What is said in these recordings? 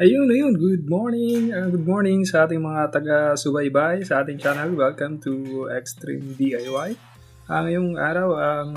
Ayun, good morning sa ating mga taga-subaybay sa ating channel. Welcome to Extreme DIY. Ngayong araw, ang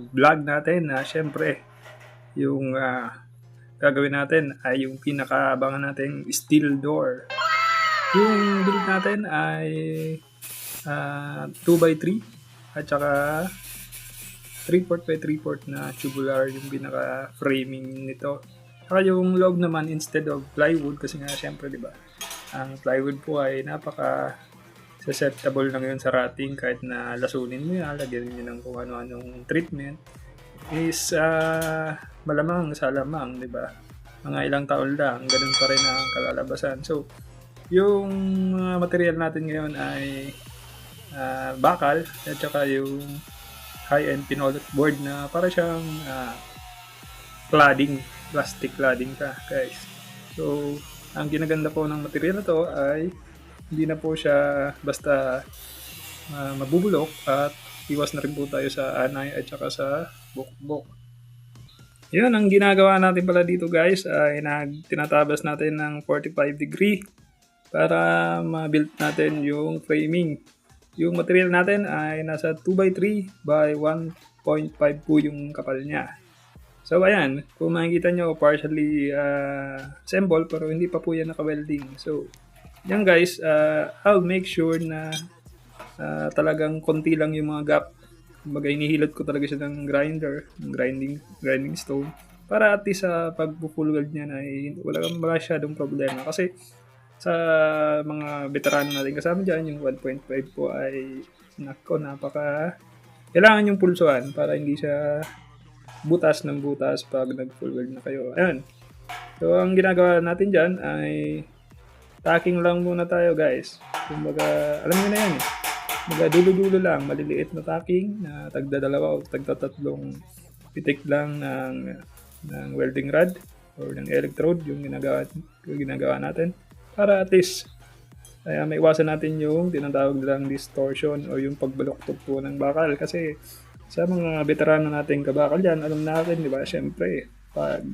vlog natin na siyempre, yung gagawin natin ay yung pinakaabangan nating steel door. Yung build natin ay 2x3 at saka 3/4 by 3/4 na tubular yung pinaka-framing nito. Saka yung loob naman instead of plywood kasi nga syempre 'di ba? Ang plywood po ay napaka susceptible lang yun sa rotting kahit na lasunin mo yan, lagyan mo ng kung ano-anong treatment is malamang sa lamang, 'di ba? Mga ilang taon lang, ganun pa rin ang kalalabasan. So, yung mga material natin ngayon ay bakal at saka yung high-end pinolot board na para siyang cladding, plastic cladding ka guys. So, ang ginaganda po ng material na to ay hindi na po siya basta mabubulok at iwas na rin po tayo sa anay at saka sa bukbok. Yun, ang ginagawa natin pala dito guys ay tinatabas natin ng 45 degree para ma-build natin yung framing. Yung material natin ay nasa 2x3 by 1.5 po yung kapal niya. So ayan, kung makikita nyo partially assemble pero hindi pa po yan naka-welding. So yan guys, I'll make sure na talagang konti lang yung mga gap. Kumbaga hinihilot ko talaga siya ng grinding stone para at least sa pag-full weld niya ay wala masyadong problema. Kasi sa mga veterano natin kasama dyan, yung 1.5 po ay kailangan yung pulsuan para hindi siya butas ng butas pag nag-full weld na kayo. Ayan. So, ang ginagawa natin dyan ay tacking lang muna tayo guys. Kumbaga, alam niyo na yan eh. Kumbaga, dulo-dulo lang, maliliit na tacking na tagdadalawa o tagtatatlong pitik lang ng welding rod or ng electrode yung ginagawa natin. Para at least may iwasan natin yung tinatawag nilang distortion o yung pagbaluktot po ng bakal. Kasi sa mga veterano nating kabakal yan, alam natin, di ba? Siyempre, pag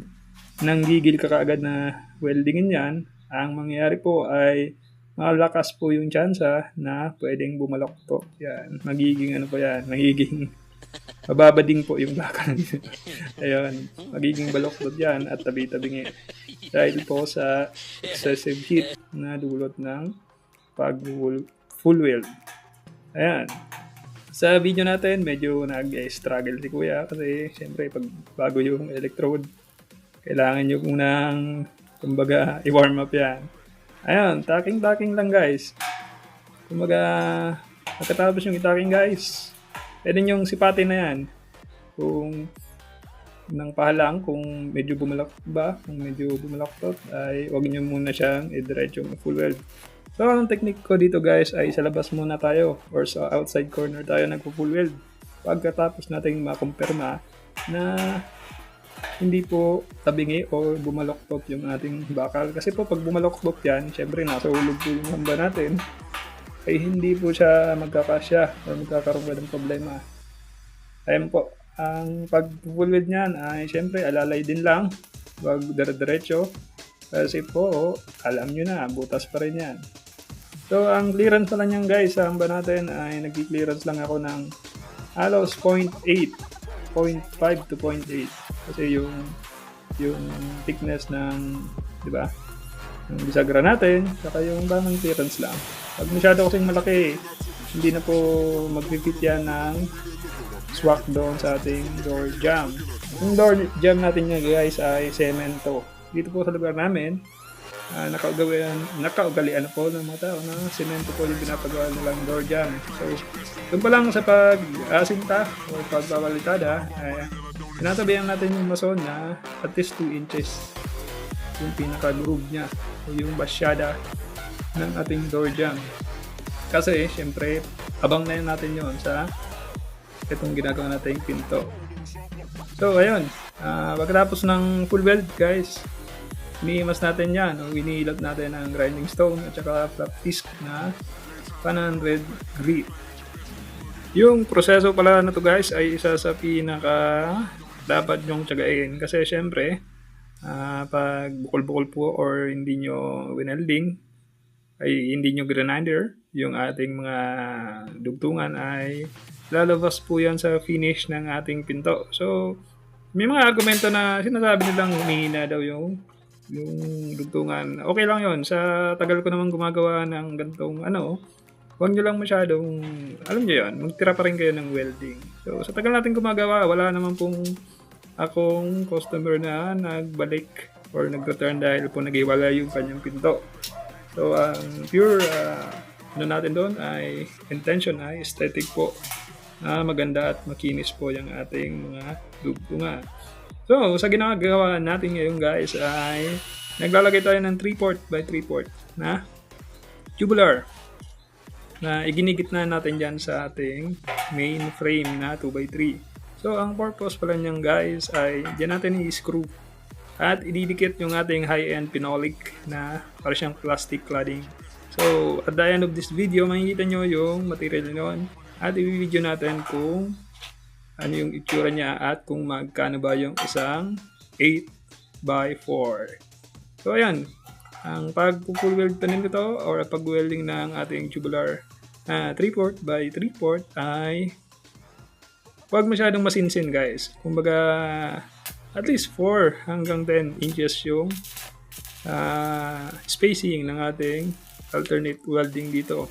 nanggigil ka kaagad na weldingin yan, ang mangyayari po ay malakas po yung tsansa na pwedeng bumaloktot. Yan, magiging mababading po yung bakal. Ayun, magiging baloktot yan at tabi-tabingi. Dahil po sa excessive heat na dulot ng pag-full weld. Ayan. Sa video natin, medyo nag-struggle si Kuya kasi siyempre pag bago yung electrode, kailangan nyo unang kumbaga i-warm up yan. Ayan, tacking lang guys. Kumbaga, pagkatapos yung i-tacking guys, pwede yung sipatin na yan. Kung nang pahalang kung medyo bumalaktot ay huwag nyo muna siyang i-diretso ng full weld. So ang technique ko dito guys ay sa labas muna tayo or sa outside corner tayo nagpo-full weld. Pagkatapos nating makumpirma na hindi po tabingi o bumaloktot yung ating bakal. Kasi po pag bumaloktot yan, syempre nasa ulog po yung hamba natin, ay hindi po siya magkakasya o magkakaroon ng problema. Ayun po. Ang pag-full weld niyan ay siyempre alalay din lang, wag dire-diretso kasi po alam nyo na butas pa rin yan. So ang clearance pala niyan guys sa hamba natin ay nag-clearance lang ako ng halos 0.8, 0.5 to 0.8 kasi yung thickness ng, di ba, yung bisagra natin saka yung tamang clearance lang. Pag masyado kasing malaki, hindi na po mag-fit yan ng swak doon sa ating door jamb. Yung door jamb natin niya guys ay semento. Dito po sa lugar namin, nakaugalian po ng mga tao na semento po yung pinapagawa nilang door jamb. So, doon pa lang sa pag-asinta o pagbabalitada, tinatabihan natin yung mason na at least 2 inches yung pinaka-groove niya o yung basyada ng ating door jamb. Kasi, syempre, abang na yun natin yun sa itong ginagawa natin pinto. So, ayun. Pagkatapos ng full weld, guys, iniimas natin yan o inihilot natin ang grinding stone at saka flat disc na 100 grit. Yung proseso pala na to guys ay isa sa pinaka dapat nyong tiyagain kasi syempre pag bukol-bukol po or hindi nyo winelding, ay hindi nyo grinder, yung ating mga dugtungan ay lalabas po yan sa finish ng ating pinto. So, may mga argumento na sinasabi nilang humihina daw yung dugtungan. Okay lang yon. Sa tagal ko naman gumagawa ng gantong huwag nyo lang masyadong, alam nyo yun, magtira pa rin kayo ng welding. So, sa tagal natin gumagawa, wala naman pong akong customer na nagbalik or nag-return dahil po nag-iwala yung kanyang pinto. So, ang pure natin doon ay intention, ay aesthetic po, na maganda at makinis po yung ating mga dugtungan. So, sa ginagawa natin ngayon guys ay naglalagay tayo ng 3/4 by 3/4 na tubular na iginigit na natin dyan sa ating main frame na 2x3. So, ang purpose pala niyan guys ay dyan natin i-screw at ididikit yung ating high-end phenolic na para siyang plastic cladding. So, at the end of this video, makikita nyo yung material nyon at i-video natin kung ano yung itsura niya at kung magkano ba yung isang 8x4. So, ayan. Ang pag-full weld pa nito or pag-welding ng ating tubular 3/4 by 3/4 ay huwag masyadong masinsin guys. Kumbaga, at least 4 hanggang 10 inches yung spacing ng ating alternate welding dito.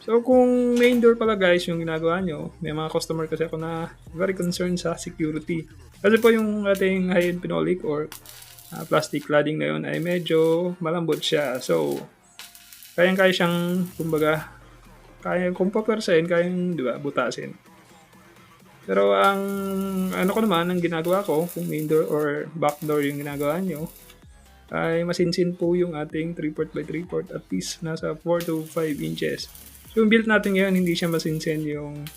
So, kung main door pala guys yung ginagawa nyo, may mga customer kasi ako na very concerned sa security. Kasi po yung ating high-end phenolic or plastic cladding na yun ay medyo malambot siya. So, kayang-kaya siyang, kumbaga, kung papersahin, kayang, di ba, butasin. Pero ang ko naman, ang ginagawa ko, kung main door or back door yung ginagawa nyo, ay masinsin po yung ating 3/4 by 3/4 at least nasa 4 to 5 inches. So, yung build natin ngayon, hindi siya masinsin yung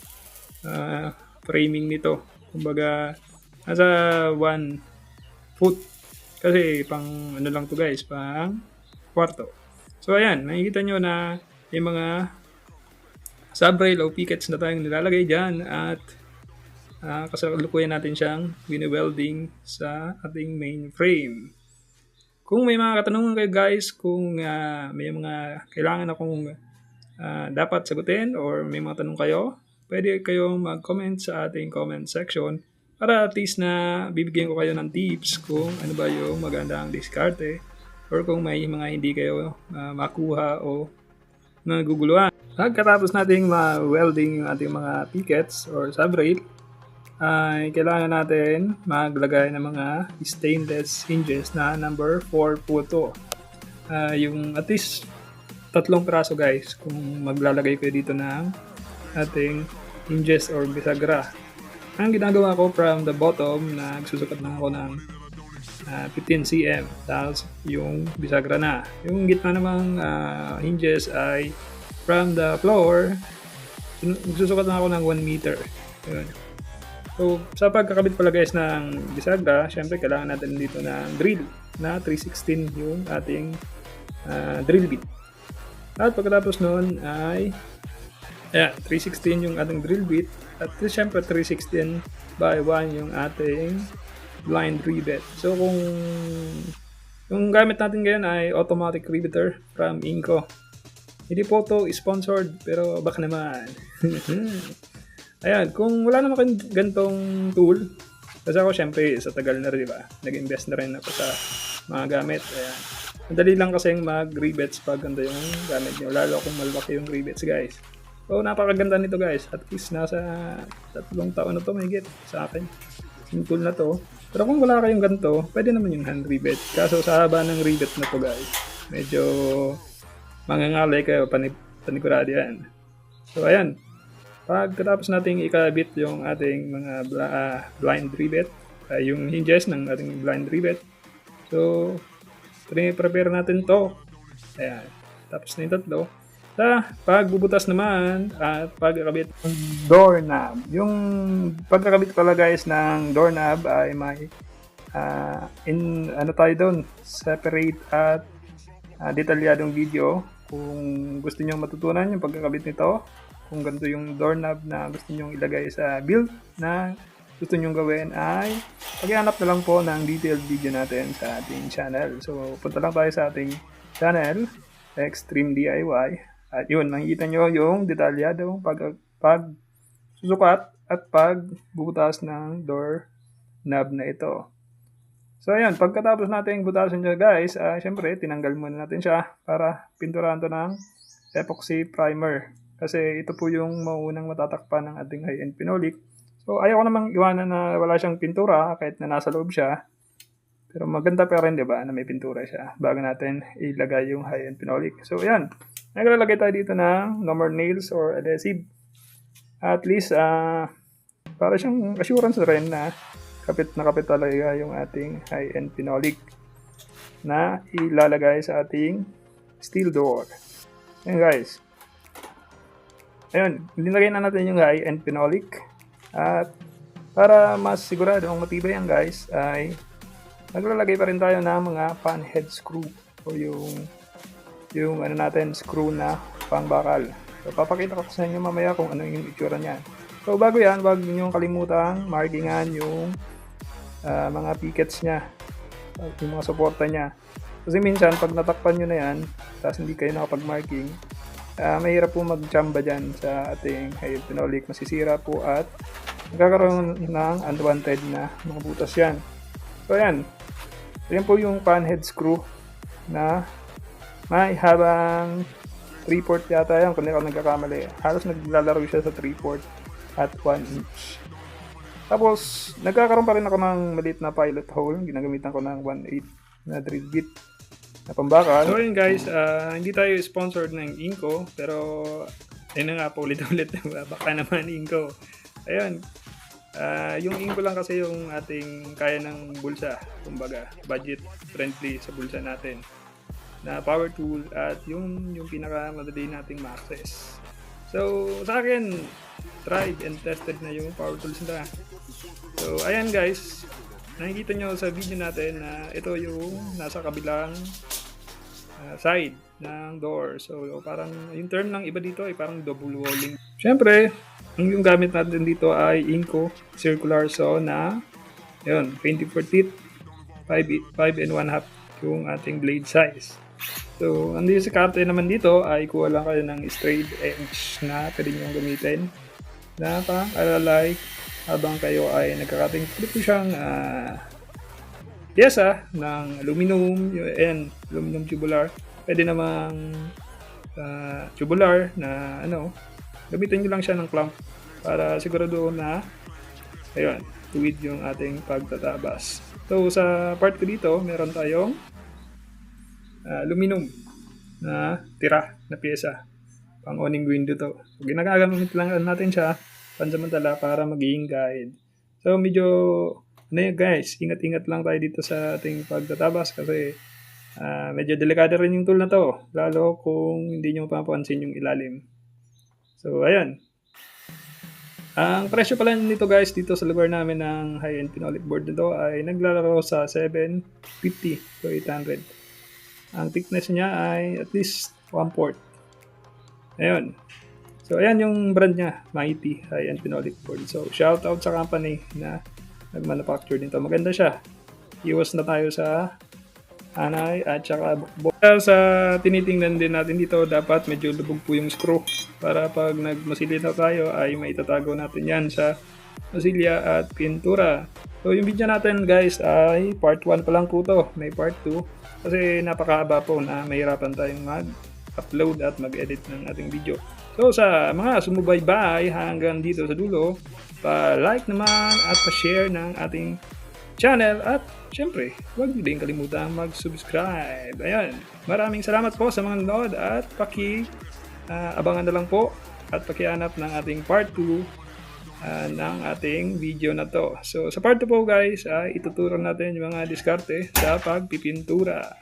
framing nito. Kumbaga, nasa 1 foot. Kasi pang lang to guys, pang kwarto. So, ayan, nakikita nyo na yung mga sub-rail o pickets na tayong nilalagay dyan at kasalukuyan natin siyang wini-welding sa ating main frame. Kung may mga katanungan kayo guys, kung may mga kailangan akong dapat sagutin or may mga tanong kayo, pwede kayong mag-comment sa ating comment section para at least na bibigyan ko kayo ng tips kung ano ba yung magandang diskarte or kung may mga hindi kayo makuha o naguguluhan. Pagkatapos nating ma-welding yung ating mga pickets or sub-rail, ay kailangan natin maglagay ng mga stainless hinges na number 4 po ito. Yung at least 3 piraso guys kung maglalagay kayo dito ng ating hinges or bisagra. Ang ginagawa ko from the bottom, nagsusukat na ako ng 15 cm. Tapos yung bisagra na. Yung gitna namang hinges ay from the floor, nagsusukat na ako ng 1 meter. Yun. So, sa pagkakabit pala guys ng bisagra, syempre kailangan natin dito ng drill na 316 yung ating drill bit. At pagkatapos nun ay 316 yung ating drill bit at syempre 316 by 1 yung ating blind rivet. So kung yung gamit natin ngayon ay automatic riveter from Inco. Hindi po ito sponsored pero baka naman. Ayan, kung wala naman kayong gantong tool, kasi ako syempre sa tagal na rin, diba? Nag-invest na rin ako sa mga gamit. Ayan. Madali lang kasing mag-rivets pag ganda yung gamit nyo, lalo kung malaki yung rivets guys. So napakaganda nito guys, at least nasa 3 taon na to mahigit sa akin. Simple na to. Pero kung wala kayong ganito, pwede naman yung hand rivet. Kaso sa haba ng rivet na to guys, medyo mangangalay kayo, panigurado yan. So ayan, pagkatapos nating ikabit yung ating mga blind rivet, yung hinges ng ating blind rivet, so prepare natin to. Ayan. Tapos na yung tatlo. Sa pagbubutas naman at pagkakabit ng doorknob. Yung pagkakabit pala guys ng doorknob ay may tayo doon, separate at detalyadong video. Kung gusto niyo matutunan yung pagkakabit nito, kung ganito yung doorknob na gusto niyo ilagay sa build na gusto nyong gawin ay paghanap na lang po ng detailed video natin sa ating channel. So, punta lang tayo sa ating channel, Extreme DIY. At yun, makikita nyo yung detalyadong susukat at pagbubutas ng door knob na ito. So, ayan, pagkatapos natin butasan nyo guys, syempre, tinanggal muna natin siya para pinturahan to ng epoxy primer. Kasi ito po yung maunang matatakpan ng ating high-end phenolic. So, ayaw ko namang iwanan na wala siyang pintura kahit na nasa loob siya. Pero maganda pa rin, di ba, na may pintura siya bago natin ilagay yung high-end phenolic. So, ayan. Naglalagay tayo dito ng no more nails or adhesive. At least, para siyang assurance rin na kapit talaga yung ating high-end phenolic na ilalagay sa ating steel door. Ayan guys. Ayun, nilagay na natin yung high-end phenolic. At para mas sigurado ang matibay yan guys, ay naglalagay pa rin tayo ng mga fan head screw o yung ano natin, screw na pangbakal. So, papakita ko sa inyo mamaya kung ano yung itsura niyan. So, bago yan, wag niyo kalimutang markingan yung mga pickets niya, yung mga suporta niya. Kasi minsan, pag natakpan nyo na yan, tapos hindi kayo nakapag-marking, mahirap po mag-chamba dyan sa ating high-end phenolic. Masisira po at magkakaroon ng unwanted na mga butas yan. So, ayan. Ayan po yung fan head screw na may habang 3/4 yata yan kung hindi ako nagkakamali. Halos naglalaro siya sa 3/4 at 1 inch. Tapos, nagkakaroon pa rin ako ng maliit na pilot hole. Ginagamitan ko ng 1/8 na drill bit na pambakal. So, yun guys, hindi tayo sponsored ng Inco, pero ayun na nga po ulit-ulit. Baka naman Inco. Ayun. Yung Inco lang kasi yung ating kaya ng bulsa. Kumbaga, budget friendly sa bulsa natin. Na power tool at yung pinakamadali nating ma-access. So, sa akin, tried and tested na yung power tools nila. So, ayan guys, nakikita nyo sa video natin na ito yung nasa kabilang side ng door. So, parang yung term ng iba dito ay parang double walling. Siyempre, yung gamit natin dito ay Inco circular saw na yun, 24 teeth, 5 and 1/2 yung ating blade size. So, ang diskarte naman dito ay kuha lang kayo ng straight edge na pwede nyo gamitin na pang-alalay habang kayo ay nagkakating. Pwede po siyang pyesa ng aluminum and aluminum tubular. Pwede namang tubular na gamitin nyo lang siya ng clamp para sigurado na ayun, tuwid yung ating pagtatabas. So, sa part ko dito, meron tayong aluminum na tira na pyesa pang awning window to. So, ginagamit lang natin siya pansamantala para maging guide. So medyo guys, ingat-ingat lang tayo dito sa ating pagtatabas kasi medyo delikado rin yung tool na to, lalo kung hindi nyo papansin yung ilalim. So ayan. Ang presyo pala nito guys dito sa lugar namin ng high-end phenolic board nito ay naglalaro sa 750 to 800. Ang thickness niya ay at least 1/4. Ayun. So, ayan yung brand niya, Mighty High-End Phenolic Board. So, shout out sa company na nag-manufacture nito. Maganda siya. Iwas na tayo sa anay at saka bukbok. Sa tinitingnan din natin dito, dapat medyo lubog po yung screw para pag nagmasilya na tayo ay maitatago natin yan sa masilya at pintura. So, yung video natin guys ay part 1 pa lang po to. May part 2 kasi napakahaba po na mahirapan tayong mag-upload at mag-edit ng ating video. So sa mga sumubaybay hanggang dito sa dulo, pa-like naman at pa-share ng ating channel at syempre, huwag niyo din kalimutan mag-subscribe. Ayan, maraming salamat po sa mga nanood at abangan na lang po at pakihanap ng ating part 2 ng ating video na to. So sa part 2 po guys, ituturo natin yung mga diskarte sa pagpipintura.